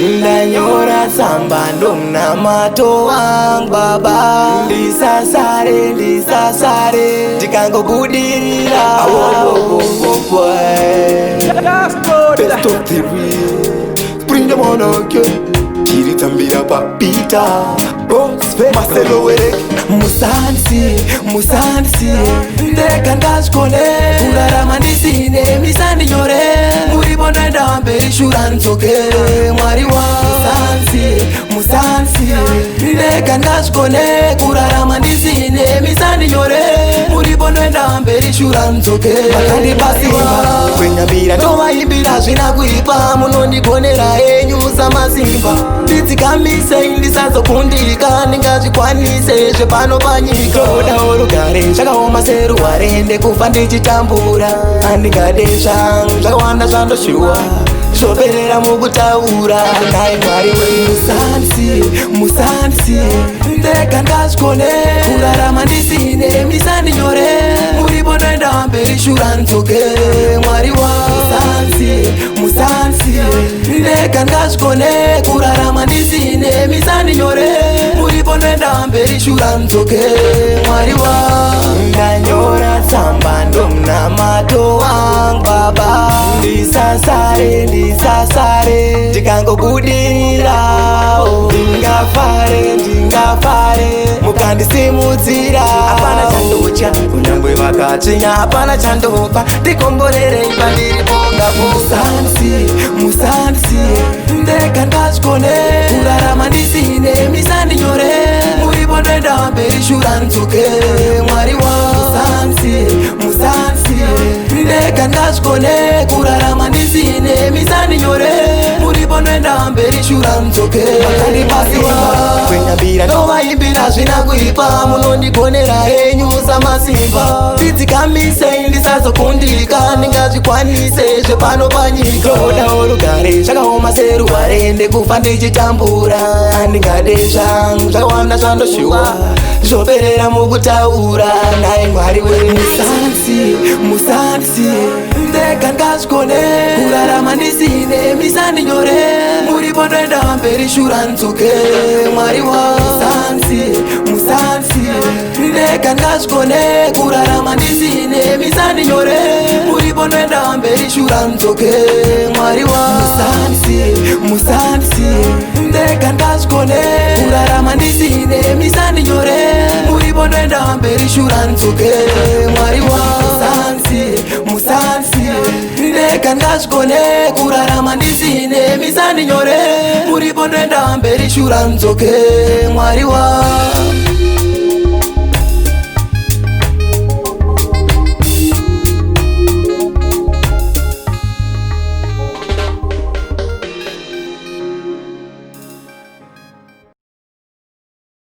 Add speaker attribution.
Speaker 1: ndanyora tsamba ndomunamato wangu baba, ndisasare ndikangobudirira. Best of the real, bring them on again. Tiritambira papita Marcelo Werek Musansi ndeka ndazikone kurarama ndisine misandi nyore muripo ndaenda mberi shura nzokere mwari wa Musansi ndeka ndazikone kurarama ndisine misandi nyore muripo ndaenda mberi shura nzokere makandibasiwa kwenyambira ndovaimbira zvina kuipa munondigonera enyu samasimba nditsikamise ndisazokundika ndingazvikwanise zvepano panyika odawo rugare zvakaoma seruware ndekufa ndichitambura handingade zvangu zvakawanda zvandoshuwa zvoperera mukutaura nai mwari Musansi ndeka ndazvikone kurarama ndisine misandi nyore muripo ndoenda mberi shura nzokere mwari wa Musansi ndeka ndazvikone kurarama ndisine misandi nyore muripo ndoenda mberi shura nzokere mwari wa ndanyora tsamba ndomunamato wangu baba, ndisasare ndikangobudirira. Ndingafare mukandisimudzira. Hapana chandocha kunyangwe vakachinya, hapana chandopa ndikomborerei pandiripo ngapo. Musansi ndeka ndazvikone kurarama ndisine misandi nyore muripo ndoenda mberi shura nzokere mwari wa Musansi ndeka ndazvikone kurarama ndisine misandi nyore muripo ndoenda mberi shura nzokere makandibasiwa kwenyambira ndovaimbira zvina kuipa munondigonera enyu samasimba ndidzikamise ndisazokundika ndingazvikwanise zvepano panyika odawo rugare zvakaoma seruware ndekufa ndichitambura handingade zvangu zvakawanda zvandoshuwa zvoperera mukutaura nai mwari Musansi ndeka ndazvikone kurarama ndisine misandi nyore muripo ndoenda mberi shura nzokere mwari wa Musansi ndeka ndazvikone kurarama ndisine misandi nyore muripo ndoenda mberi shura nzokere mwari wa Musansi ndeka ndazvikone kurarama ndisine misandi nyore muripo ndoenda mberi shura nzokere mwari wa Musansi ndeka ndazvikone kurarama ndisine misandi nyore muripo ndoenda mberi shura nzokere mwari wa